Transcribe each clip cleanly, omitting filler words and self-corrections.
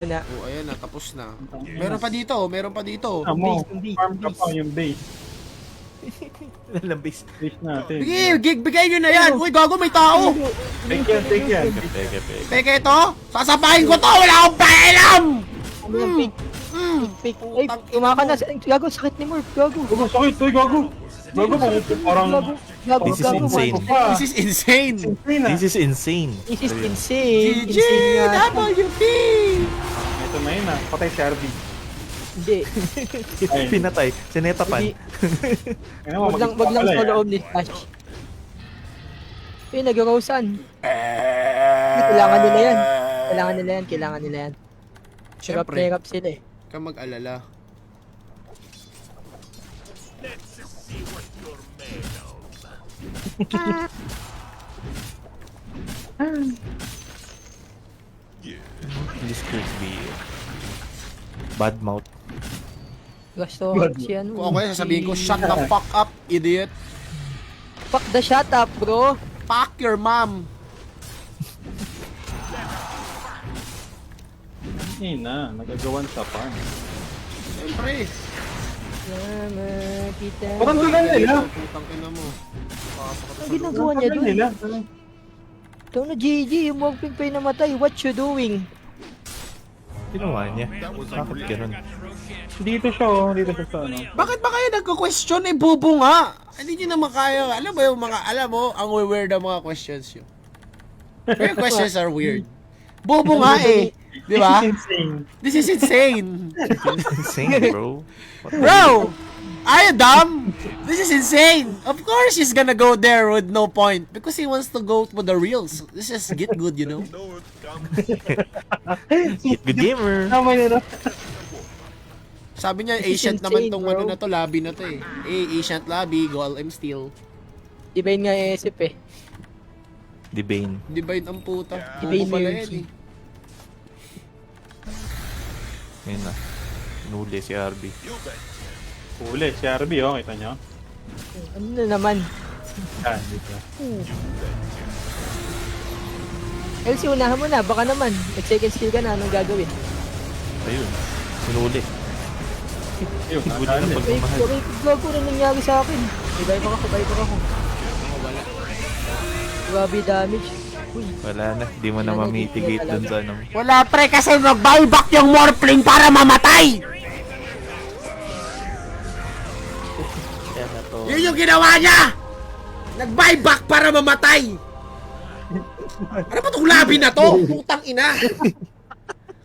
na. Oh, ayan na, tapos na. Meron pa dito, meron pa dito. Mo, Base, farm ka pa yung base. Walang base. Base natin. Bigay nyo na yan. Uy, gago, may tao. Take yan, take yan. Peke. Teka ito, sasapahin ko to, wala akong pakialam. Ano yung pick? Pick. Ay, kumaka na. Gago, sakit ni Morph. Gago. Gago, sakit. Uy, gago. Gago, parang... Gago, This is gago. insane. This is insane. This is insane. This is insane. GG, Insane nga. WP. Ito na yun ah. Patay si RB. Hindi. Ay, Pinatay. Sinetapan. Hindi. ano mo, Wag lang sa loob ni Slash. Eh, nag-rosan. Kailangan nila yan. Kailangan nila yan. Siyempre, Hirap sila eh. ka mag-alala. This could be bad mouth. Gusto si ano. Kung ako yan, sasabihin ko, shut the fuck up, idiot. Fuck the shut up, bro. Fuck your mom. Hindi na, nagagawan sa farm. Siyempre. Sama kita. Parang tulan nila. Putang ina mo. Ang ginagawa niya doon. nila. Ito na GG, yung Mogping pa yung namatay. What you doing? Ginawa niya. Bakit ganun? Dito siya oh, dito siya sa ano. Bakit ba kayo nagko-question? Eh, bubo nga. Hindi nyo naman kaya. Alam mo yung mga, alam mo, ang weird ang mga questions yun. Your questions are weird. Bubo nga eh. Di ba? This is insane. This is insane. Insane, bro. Bro! Are you dumb? This is insane. Of course he's gonna go there with no point. Because he wants to go for the reels. This is get good, you know? Good gamer. Tama yun ah. Sabi niya, This is ancient naman insane, tong bro. ano na to, lobby na to eh. Ancient lobby, Golem Steel. Iba yun nga yung isip eh. Debane. Di ba yun ang puta? Divine Bubo pala Mercy. yan eh. Ngayon na. Nuli si RB. Huli, si RB oh, kita nyo? Ano na naman? Yan, dito. LC, unahan mo na. Baka naman. Nag-second skill ka na. Anong gagawin? Ayun. Sinuli. Ayun, Huli nakadaan ng eh. pagmamahal. Gago na nangyari sa akin. Ibay pa ako. Grabe damage. Uy. Wala na. Di mo na mamitigate dun sa ano. Wala pre kasi mag-buyback yung Morphling para mamatay! Kaya na to. Yun yung ginawa niya! Nag-buyback para mamatay! Ano ba itong labi na to? Putang ina!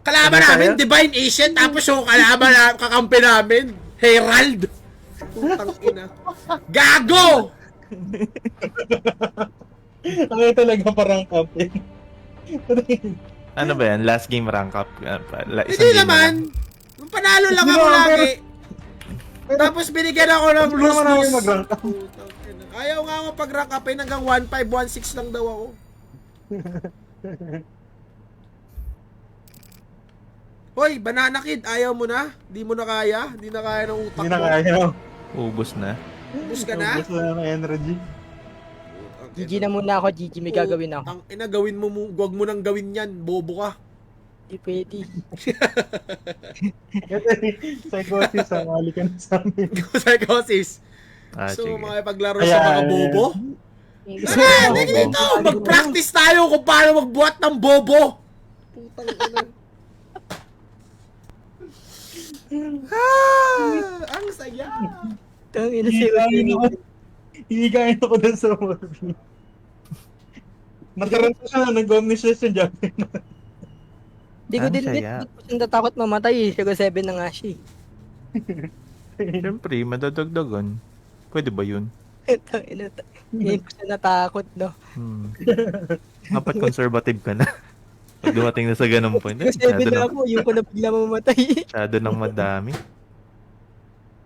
Kalaban namin, Divine Ancient, tapos yung kalaban na kakampi namin, Herald! Putang ina. Gago! Ano talaga parang kapit. Ano ba yan? Last game rank up? Hindi naman! Panalo lang ako lagi! Tapos binigyan ako ng Hindi naman namin lose-lose. mag-rank up. Ayaw nga ako pag-rank upin hanggang 1.5, 1.6 lang daw ako. Hoy, Banana Kid, ayaw mo na? Di mo na kaya? Di na kaya ng utak Hindi na mo? kaya. Ubus na. Ubus ka na? Ubus na ng energy. GG na muna ako. GG, may gagawin ako. Ang ina, gawin mo, wag mo nang gawin yan. Bobo ka. Hindi pwede. Psychosis, mali ka na sa amin. Psychosis. So, Sige. makipaglaro Ayan. sa mga bobo? Tara, Bobo. dito! Mag-practice tayo kung paano magbuhat ng bobo! Putang ina. Ang saya! Tangina si Hihigayin ako. Hihigayin ako dun sa movie. Nataranta siya na nag-omniscience yung Japan. Hindi ko Ang din saya. natakot mamatay eh. Siguro 7 na nga siya eh. Siyempre, madadagdagan. Pwede ba yun? Tangina. Ngayon ko siya natakot, no? Dapat conservative ka na. Pag dumating na sa ganung point, Siguro 7 na ako. Yung ko na bigla mamatay. masyado nang madami.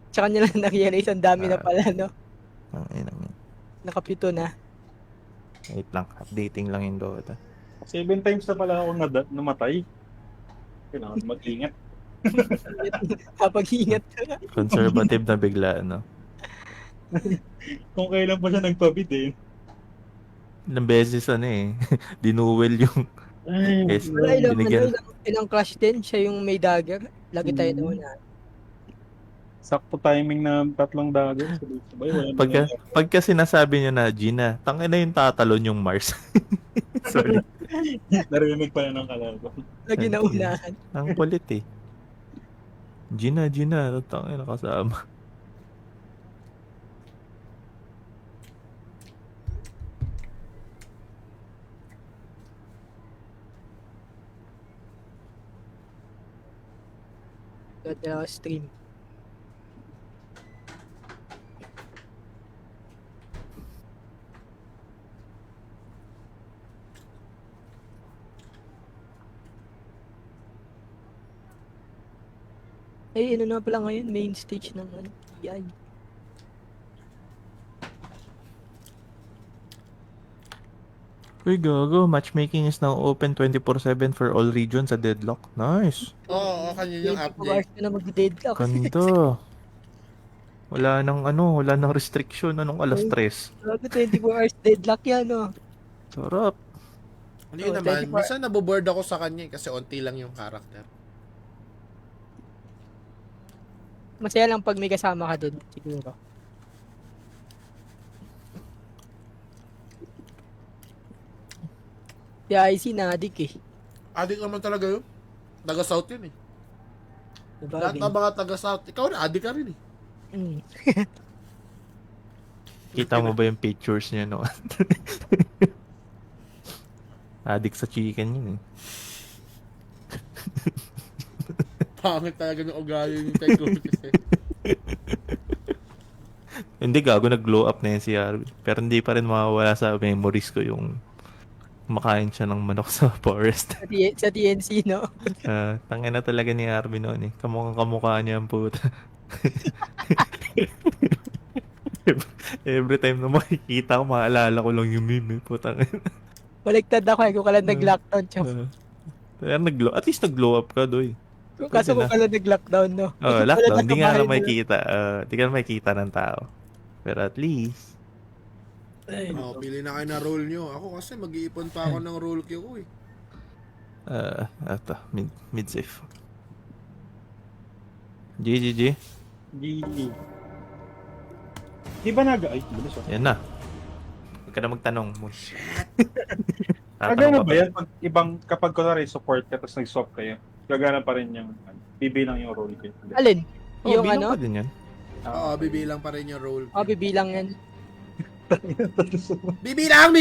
Tsaka nyo lang na-realize ang dami na pala, no? Ang ina mo. Nakapito na. Wait lang, updating lang yung Dota. 7 times na pala ako namatay. Kailangan mag-ingat. Kapag ingat ka. Conservative na bigla, ano? Kung kailan pa siya nagpabid eh. Ilang beses ano eh, dinuwel yung Yes. Wala Binigyan. ilang crush din, siya yung may dagger. Lagi tayo Mm. nauna. Sakto timing na tatlong dagger. Sabay, wala Pagka sinasabi niya na, Gina, tangin na yung tatalon yung Mars. Sorry. Narinig pa na ng kalaban. Lagi naunahan. Ang kulit eh. Gina, tangin na kasama. Ganda stream. Ay, ano na pala ngayon, main stage ng ano, TI. Uy, gago. Matchmaking is now open 24/7 for all regions sa Deadlock. Nice. Oo, kanyan yung 24 update. hours ka na mag-deadlock. Ganda. Wala nang restriction. Anong alas 3? Grabe, 24 hours deadlock yan, no? Sarap. Hindi Oh, naman. 24 Minsan naboboard ako sa kanya kasi onti lang yung character. Masaya lang pag may kasama ka din, siguro. Yeah, I see na adik eh. Adik naman talaga yun. Taga-south yun eh. Lahat Nabagay. ng mga taga-south. Ikaw na, adik ka rin eh. Mm. Kita mo ba yung pictures niya no? Addict sa chicken yun eh. Pangit talaga ng ugali ni Tycho kasi. Hindi gago, nag-glow up na yan si Arby. Pero hindi pa rin mawawala sa memories ko yung makain siya ng manok sa forest. Sa TNC, no? Tangin na talaga ni Arby noon eh. Kamukha niya ang puta. Every time na makikita ko, maalala ko lang yung meme. Putang ina. Baliktad ako eh, kung ka lang nag-lockdown, chum. Kaya at least nag-glow up ka, doy. Kaso kung ka lang nag-lockdown, no? Oh, lockdown, hindi nga nakabahay lang makikita. Hindi ka lang makikita ng tao. Pero at least, Oh, pili na kayo na role nyo. Ako kasi mag-iipon pa ako ng role queue ko eh. eto, mid-safe. GGG. GG. Di ba ay, bilis ah. Yan na. Huwag ka na magtanong mo. Gagana ba yan? Kapag kunwari support ka tapos nag-swap kayo, gagana pa rin yung, bibilang yung role kayo. Alin? Oh, Yung bilang ano? pa din yan. Oo, bibilang pa rin yung role Oh, queue. bibilang yan. Bibilang!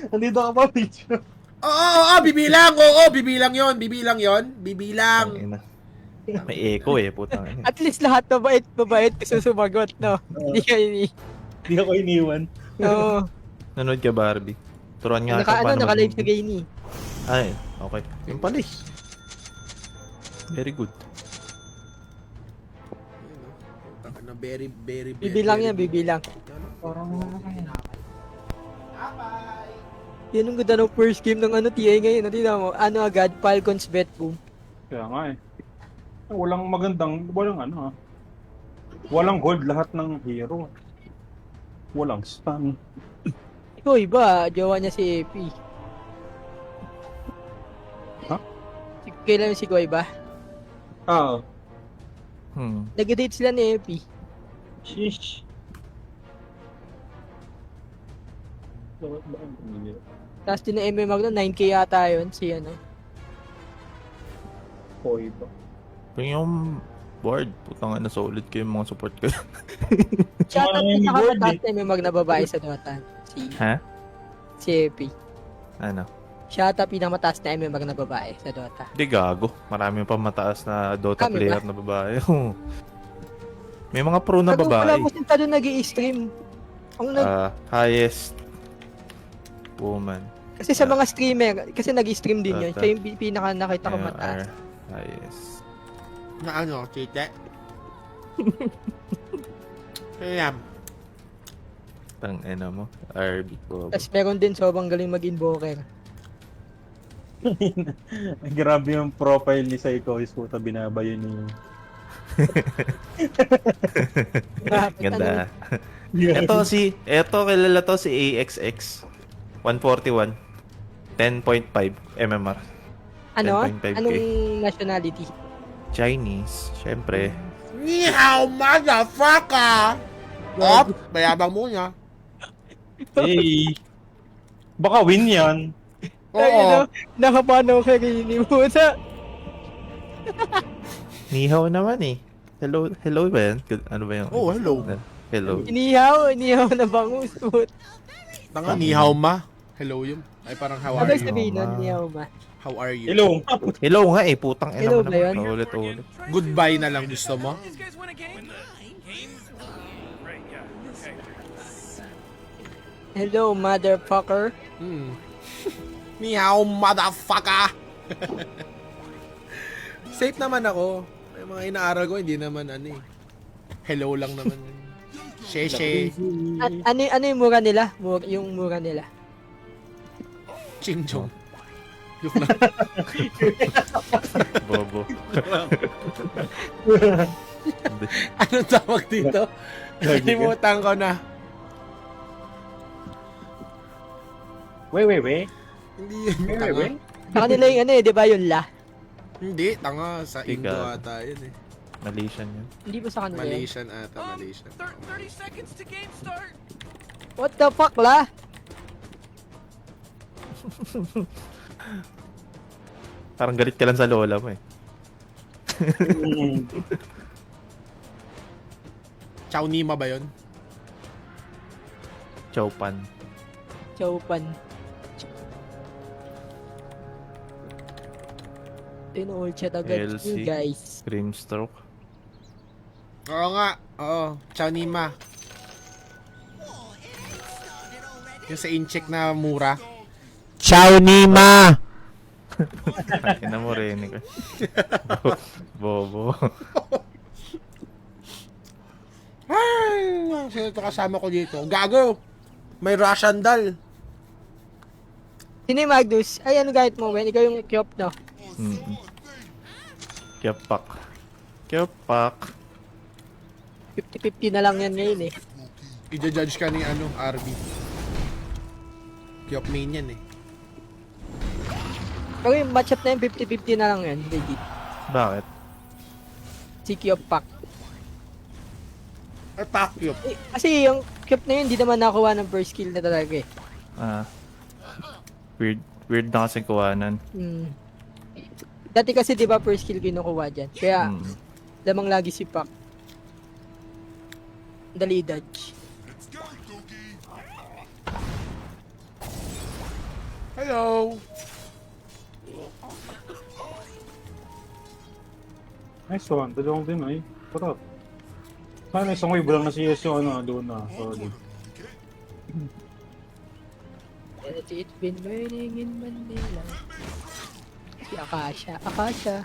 Nandito ka ba, picture? Oo, bibilang! Oo, bibilang yon. Bibilang. Tangina. May echo eh, putang ina. At least lahat mabait kasi sumagot, no? Hindi ka Hindi ako iniwan. Oo. Nanood ka, Barbie? Turuan nga ako paano Naka-live sa mag- Gaini. Ay, okay. Yung pala eh. Very good. Na very. Bibilang yan, bibilang. Yan ang ganda ng first game ng ano, TA ngayon. Tingnan mo, ano agad, Falcons bet boom. Kaya nga eh. Walang walang hold lahat ng hero. Walang stun. Ikaw iba, jowa niya si AP. Ha? Kailan si Koy ba? Ah, Nag-date sila ni AP. sheesh. Tapos din na MMag na 9k yata yun, si ano. Koy ba? Kung yung board, putang ina, solid kayo yung mga support ko. Shout out Mga pinakamataas board na MMag na babae sa Dota. Ha? Si AP. Ano? Shout out pinakamataas na MMag na babae sa Dota. Di gago. Marami pa mataas na Dota Kami player ba? na babae. May mga pro na Wala babae. mo sinta doon nag-i-stream. Ang Highest woman. kasi sa mga streamer, kasi nag-i-stream din yun. Dota. Siya yung pinaka nakita ko mataas. Highest. Na ano, chite? Ayan. Tang ina mo. RB ko. Tapos meron din sobrang galing mag-invoker. Grabe yung profile ni Psycho is puta binabayo ni. Ganda. Eto kilala to si AXX. 141. 10.5 MMR. Ano? 10.5K. Anong nationality? Chinese, syempre. Ni hao, motherfucker! Op, mayabang muna. Hey! Baka win yan. Oo. Nakapano ka kainin mo sa... Nihaw naman eh. Hello ba yan? Ano ba yung... Oh, hello. Hello. Inihaw na bangus. Tanga, ni hao ma. Hello yun. Ay, parang how Ano are you? sabihin nun, Ma? inihaw ba? How are you? Hello! Hello nga eh, putang ina Hello mo ba yun? naman. Ulit-ulit. Goodbye na lang gusto mo? Hello, motherfucker. Ni hao, motherfucker! Safe naman ako. Yung mga inaaral ko, hindi naman ano eh. Hello lang naman. Sheshe. Ano yung mura nila? Yung mura nila. Ching chong. Yung lang. Bobo. Anong tawag dito? Kalimutan ko na. Wait. Hindi yun, tanga. Sa kanila yung ano eh, di ba yung la? Hindi, tanga. Sa Indo Ikaw. ata yun eh. Malaysian yun. Hindi ba sa kanila yun? Malaysian ata, Malaysian. 30 seconds to game start. What the fuck la? Parang galit ka lang sa lola mo eh. Chow Nima ba yun? Chowpan. Chowpan. Tinol chat agad LC. you guys. Grimstroke. Oo nga. Oo. Chow Nima. Yung sa incheck na mura. Chow Nima! Ina mo rin ka. Bobo. Ay, sino ito kasama ko dito? Gago! May Russian doll. Sino yung Magnus? Ay, ano kahit mo, Ben? Ikaw yung Kyop, no? Kyapak. Kyapak. 50-50 na lang yan ngayon eh. I-judge ka ni ano, RB. Kyop main yan eh. Pero yung matchup na yun, 50-50 na lang yan. Legit. Bakit? Si Kyop Pak. Attack Kyop. Eh, kasi yung Kyop na yun, hindi naman nakuha ng first kill na talaga eh. Weird na kasing kuhanan. Dati kasi di ba first kill kinukuha dyan. Kaya lamang lagi si Pak. Dali dodge. Hello! Nice one. Dalawang din ay. Sarap. Sana isang wave lang na si Yes yung ano, doon na. Sorry. It's been raining in Manila. Si Akasha. Akasha.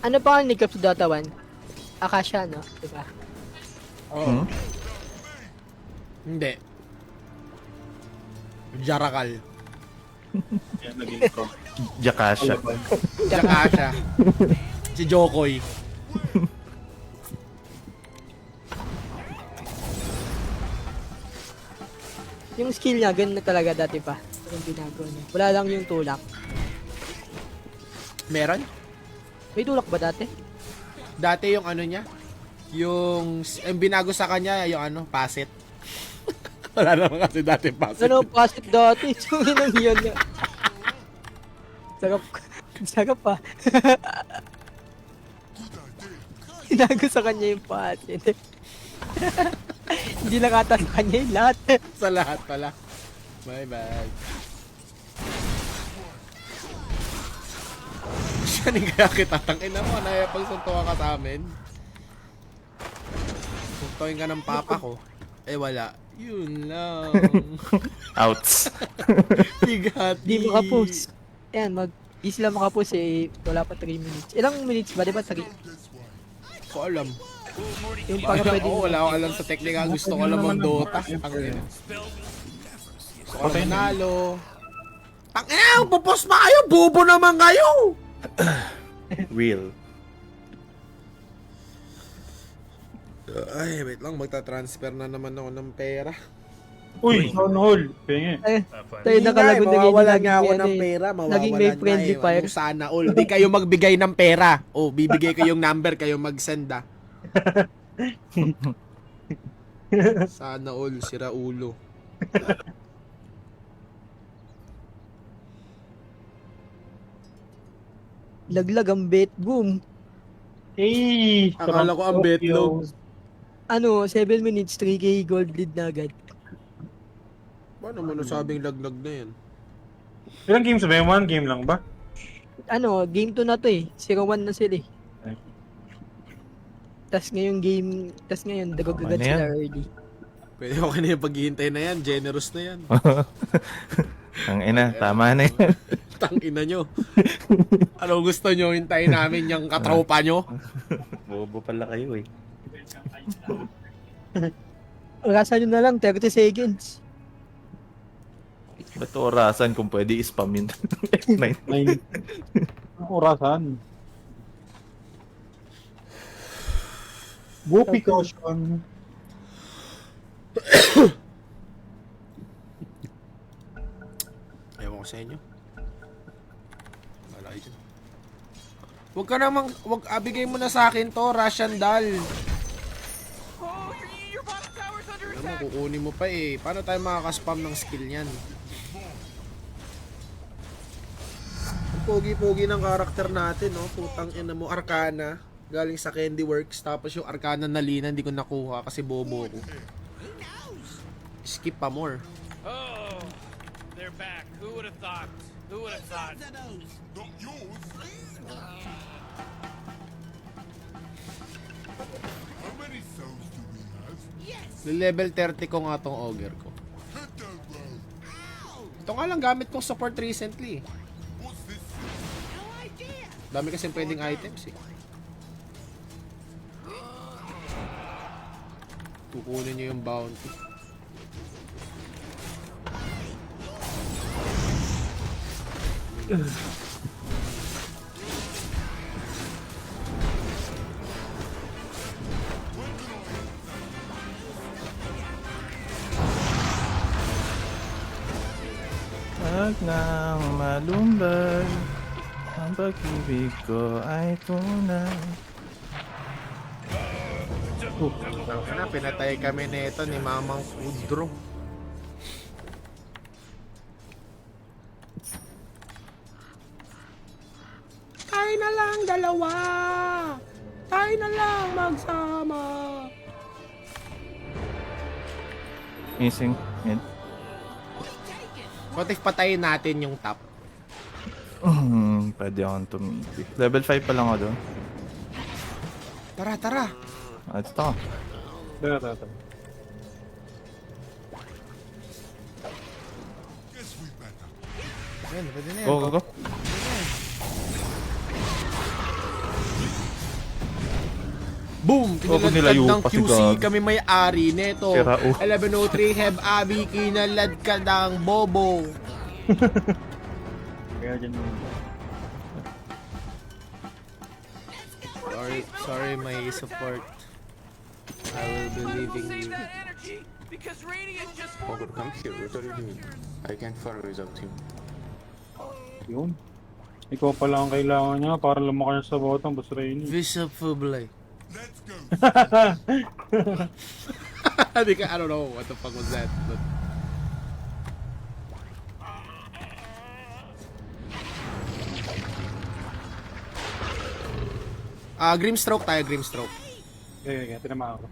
Ano pa ang nick up sa Dota 1? Akasha, no? Diba? Oo. Hindi. Jarakal. Yan, naging pro. Jakasha. Tsaka siya. Si Jokoy. Yung skill niya, ganun na talaga dati pa. Yung ginagawa niya. Wala lang yung tulak. Meron? May tulak ba dati? Dati yung ano niya, yung binago sa kanya, yung ano, pasit. Wala naman kasi dati pasit. Ano, pasit dati. Yung inang yun. Sarap. Sarap pa. Ginago sa kanya yung pasit. Hindi nakata sa kanya yung lahat. Sa lahat pala. Bye-bye. Siya ni kaya kita, tangin na mo, pagsuntukan ka sa amin. Suntukin ka ng papa ko. Eh wala. Yun lang. Outs. Bigat. Hindi makapus. Ayan, di sila makapus eh. Wala pa 3 minutes. Ilang minutes ba? Di ba 3? Ko alam. Yung para pwede Wala akong alam sa teknika. Gusto ko lang mag Dota. Gusto ko lang manalo. Tangina, pupos pa kayo! Bobo naman kayo! Real. Ay, wait lang. Magta-transfer na naman ako ng pera. Uy, Son Hall. Penge. Tayo nakalagot na Mawawala ganyan, nga ako ano ng eh. pera. Mawawala Naging may friendly fire. Anong sana all. Di kayo magbigay ng pera. Oh, bibigay ko yung number. Kayo mag-send ah. Sana all. Sira ulo. Laglag ang bet, boom. Hey! Akala ko ang betlog. Ano, 7 minutes, 3k gold lead na agad. Paano mo nasabing laglag na yan? Ilang games ba yun? One game lang ba? Ano, game 2 na to eh. 0-1 na sila eh. Ay. Tas ngayon, dagag-agad Tama na sila yan. early. Pwede okay na yung paghihintay na yan. Generous na yan. Ang ina, tama na yan. Tangina nyo. Ano gusto nyo? Hintayin namin yung katropa nyo? Bobo pala kayo eh. Orasan nyo na lang, 30 seconds. Ba't orasan kung pwede i-spam yun? Nine. Ay, ang orasan. Whoopee caution. Ewan ko sa inyo. Wala kayo dyan. Huwag ka namang, bigay mo na sa akin to, Russian doll. Oh, your bottom tower's under Alam mo, attack. kukunin mo pa eh. Paano tayo makakaspam ng skill niyan? Ang pogi-pogi ng karakter natin, no? Putang ina mo, Arcana. Galing sa Candy Works. Tapos yung Arcana na Lina, hindi ko nakuha kasi bobo ko. Skip pa more. Oh, they're back. Who would have thought? Who would have thought? Level 30 ko nga tong ogre ko. Ito nga lang gamit kong support recently. Dami kasi pwedeng items eh. Kukunin nyo yung bounty. Wag nang malumbay, ang pag-ibig ko ay tunay. Sana pinatay kami nito ni Mamang Kudro. Tayo na lang dalawa. Tayo na lang magsama. Missing. Yan. What if patayin natin yung top? Pwede akong tumigil. Level 5 pa lang ako doon. Tara, tara. Ito to. Tara. Ayun, pwede na yan. Go, go, go. Boom! Huwag Kinaladkad nilayo ng pa si QC. Gab. Kami may-ari neto. Sira, oh. 1103 Heb Abi. Kinaladkad ang Bobo. Kaya dyan yun. Sorry my support. I will be leaving Save you. that energy because Radiant just Ogre, come here. What are you doing? I can't fire without you. Yun. Ikaw pala ang kailangan niya para lumakas sa bottom, boss Rainy. Bishop Fublay. I don't know what the fuck was that. But... Grimstroke tayo, Grimstroke. Okay, tinamaan ko.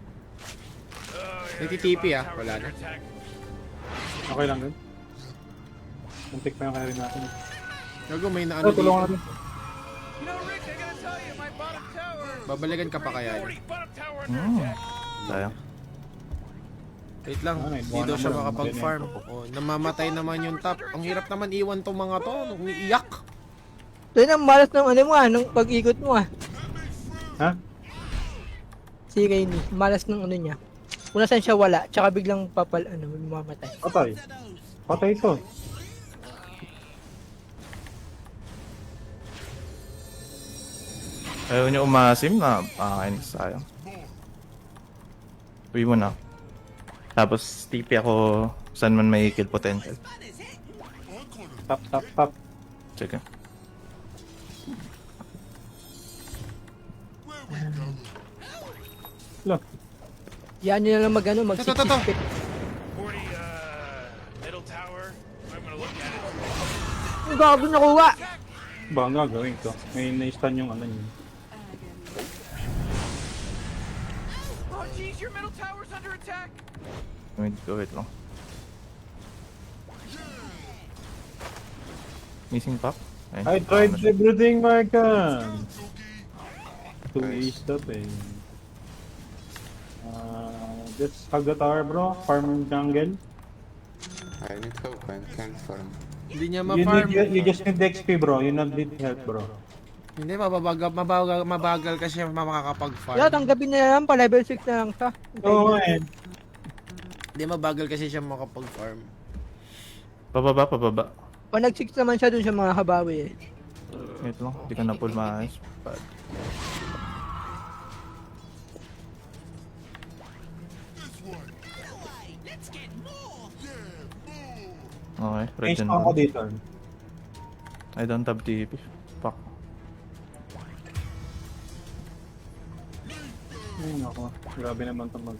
Nagtitipi wala na. Okay lang din. Muntik pa yung carry natin. Gago, may na ano Tulungan dito. natin. You know, Rick, I gotta tell you, my bottom tower. Babalikan ka pa kaya niya. Bottom tower under attack. Sayang. Wait lang, Ano, dito iwanan siya mo lang, makapag-farm. Oh, namamatay naman yung top. Ang hirap naman iwan tong mga to. Umiiyak. Ito na, malas ng ano mo ng pag-ikot mo Ha? Si Rainy, malas ng ano niya. Kung nasan siya wala, tsaka biglang mamatay. Patay. Patay ito. Ayaw niyo umasim na akin, sayang. Uwi mo na. Tapos TP ako saan man may kill potential. Tap. Sige. Lo. Yan nyo na lang mag Ito. 40, middle tower. I'm gonna look at it. Ang gago nakuha! Ba ang gagawin ko? May na-stun yung ano yun. Oh, jeez, your middle tower's under attack. Wait lang. Missing pack? I tried everything I can to ease the pain. Just hug the tower, bro. Farm jungle. I need help, I can't farm. Hindi niya You, ma-farm. you just need the XP, bro. You not need help, bro. Hindi, mabagal kasi siya makakapag-farm. Yeah, tanggapin na yan pa. Level 6 na lang siya. Oo, Hindi, mabagal kasi siya makapag-farm. Pababa. Pag nag-6 naman siya dun sa mga habawi eh. Wait lang, hindi ka na pull maayos. Bad. Okay, May regen stun ako mo. dito. I don't have TP. Fuck. Ay, nako. Grabe naman ito mag...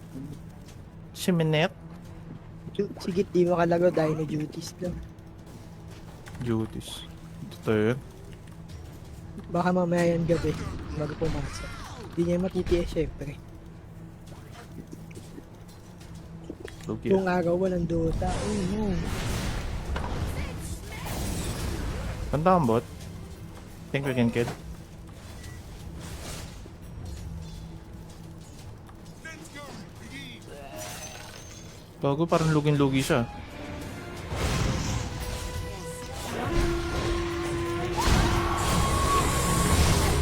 Shiminet. Sige, di makalago dahil na duties lang. Duties. Totoo yun. Baka mamaya yan gabi, bago pumasok. Hindi niya matitiis syempre. Lugi. Kung araw walang Dota, oh no. Ganda ang bot. Think we can kill. Bago parang lugin-lugi siya.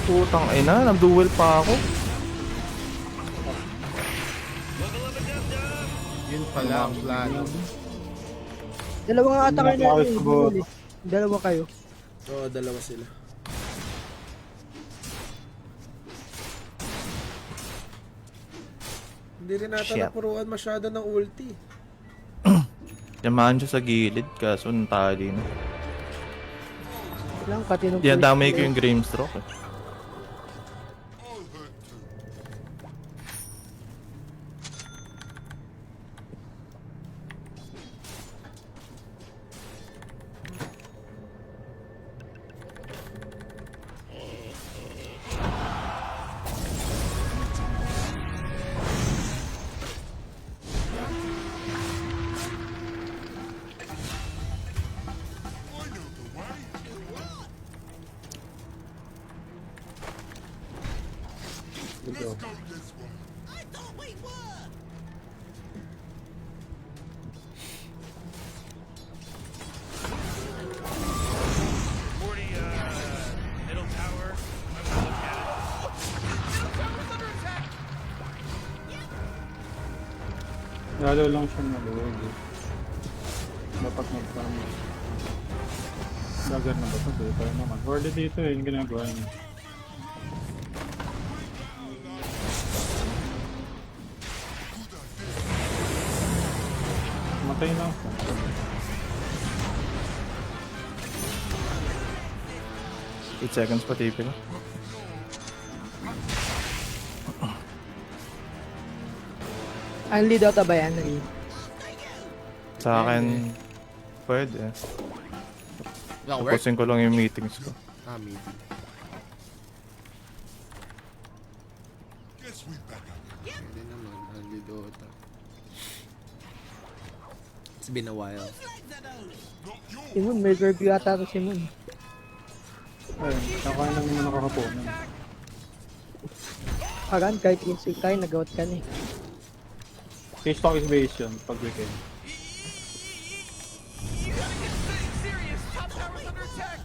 Putang ina, nag-duel pa ako. Yun pala ang plano. Dalawa nga attacker na Nakakawis yun. ko ba? Huli. Dalawa kayo. Oo, dalawa sila. Hindi rin nata Shit. napuruan masyado ng ulti. Yamahan siya sa gilid, kaso natali na. Lang, pati nung Dinadamay ko yung Grimstroke eh. Middle tower. I'm gonna look at it. Tower's under attack. Lalo lang siya naluwag eh. Dapat mag-farm. Dagger na ba ito? Dito naman. Horde dito eh, yung ginagawa niya. Matay na ako. 8 seconds pa TP ko. Only Dota ba yan? Rin? Sa akin, pwede. That work? Tapusin ko lang yung meetings ko. Ah, maybe. Pwede naman, only Dota. It's been a while. Simon, may review ata to Simon. Ayun, nakain lang yung nakakapunan. Hagan, kahit insult tayo, nag-out ka na eh. Case talk is base yun, pag weekend. You gotta get serious. Top tower's under attack.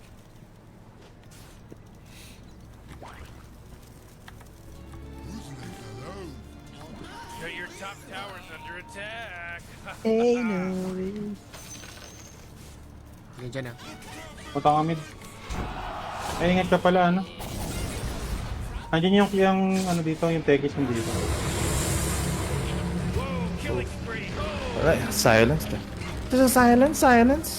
Your top tower's under attack. Hey, no. Yan dyan na. Punta ka mid. Ay, ingat ka pala, ano? Andiyan yung ano dito, yung Tekis yung dito. Killing spree. Alright, silence. Just silence, silence.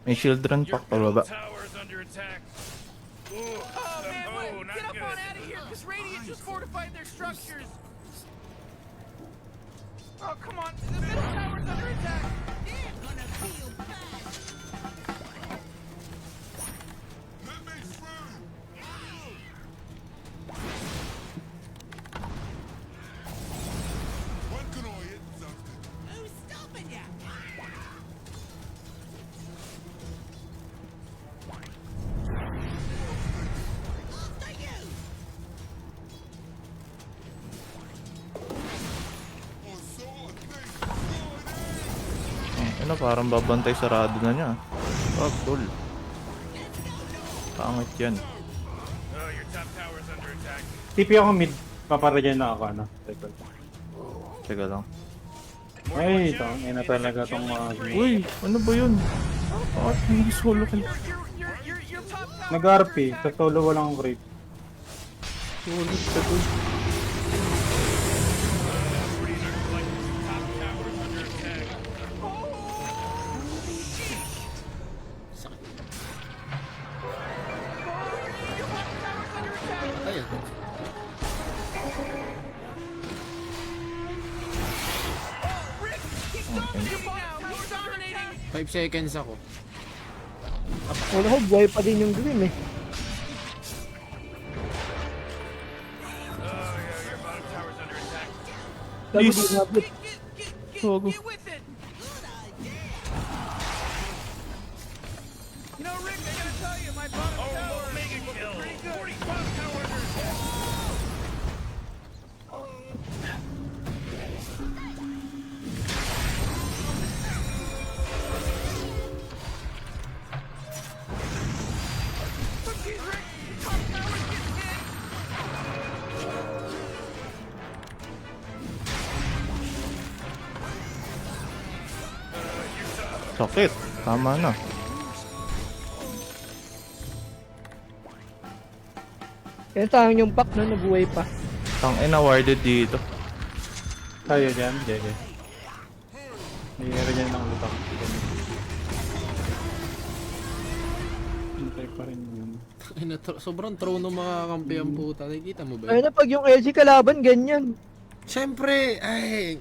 May shield run Your pack pababa. tower is under attack. Ooh, Oh man, oh, not get up good. on out of here, because Radiant just fortified their structures. Oh, come on, the middle tower's under attack. They're gonna feel bad. Let me through! When can I hit something? Who's stopping you? After you. I saw a thing flying in! Ano, parang babantay sarado na niya. Oh, cool. Pangit yan. Oh, your top tower is under attack. TP ako mid. Paparadyan na ako, ano. Teka lang. Ay, ito. Ina talaga tong mga... Uy, ano ba yun? Bakit hindi solo kill? Your top tower. Nag-RP. Sa solo walang creep. Sulit ka dun. Top tower is under attack. Ayun. He's dominating. 5 seconds ako. Wala ko, buhay pa din yung Grim eh. Oh, yeah, your bottom tower is under attack. Bago Please. di nabot. Gogo. Get with it. You know, Rick, I gotta tell you, my bottom Oh, tower mega is kill. pretty good. 40 bottom tower under attack. Jeez, Rick, top tower's getting hit. Sakit. Tama na. Kaya tayong yung pack no, nabuhay pa. Tangina, warded dito. Tayo dyan, GG. Nangyayari dyan ng lutang. Hintay pa rin yun. Sobrang throw ng mga kampi ang puta. Nakikita mo ba? Ayun na, pag yung LG kalaban, ganyan. Siyempre, ay...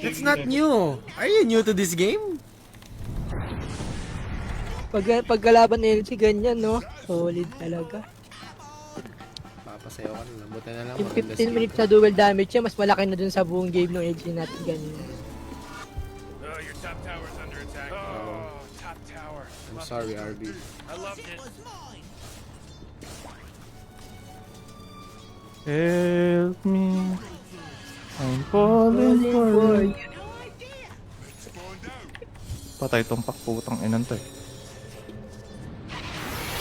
That's not new. Are you new to this game? Pag kalaban ng LG, ganyan, no? Solid talaga. Papasayaw ka na lang. Buti na lang. Yung maganda 15 minutes na dual damage niya, mas malaki na dun sa buong game ng LG natin, ganyan. Oh, your top tower is under attack. Oh, top tower. I'm sorry, RB. I loved it. Help me. I'm falling for you. Patay tong pakputang inan to eh.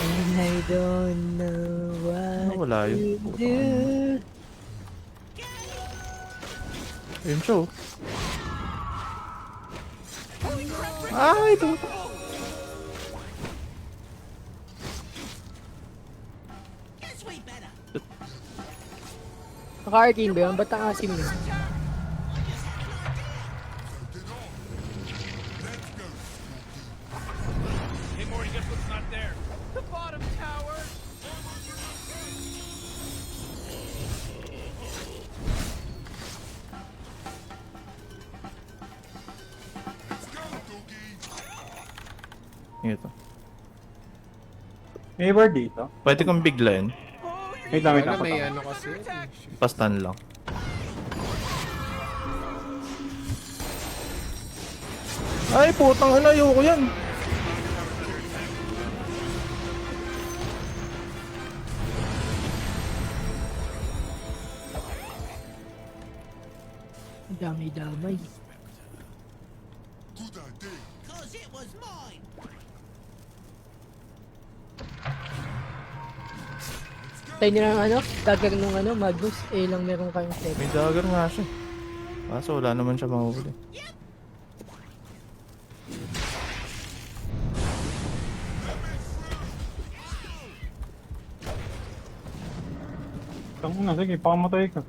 And I don't know what Wala to yun. do. Ayun siya oh. Ay, puta. Naka-arcane ba yun? Ba't ang asim yun? Hey, Morty, guess what's not there? The bottom tower. Ito. May ward dito. Pwede kong biglayin. Wait lang, wait Wala, lang. may May ano kasi. Pastan lang. Ay, putang ina, ayoko yan. Ang dami-damay. Good idea. Cause it was mine. Tayo nila ng ano, dagger nung ano, Magnus, eh lang meron kayong flex. May dagger nga siya. Kaso wala naman siya mahuli. Tangina, sige, pakamatay ka.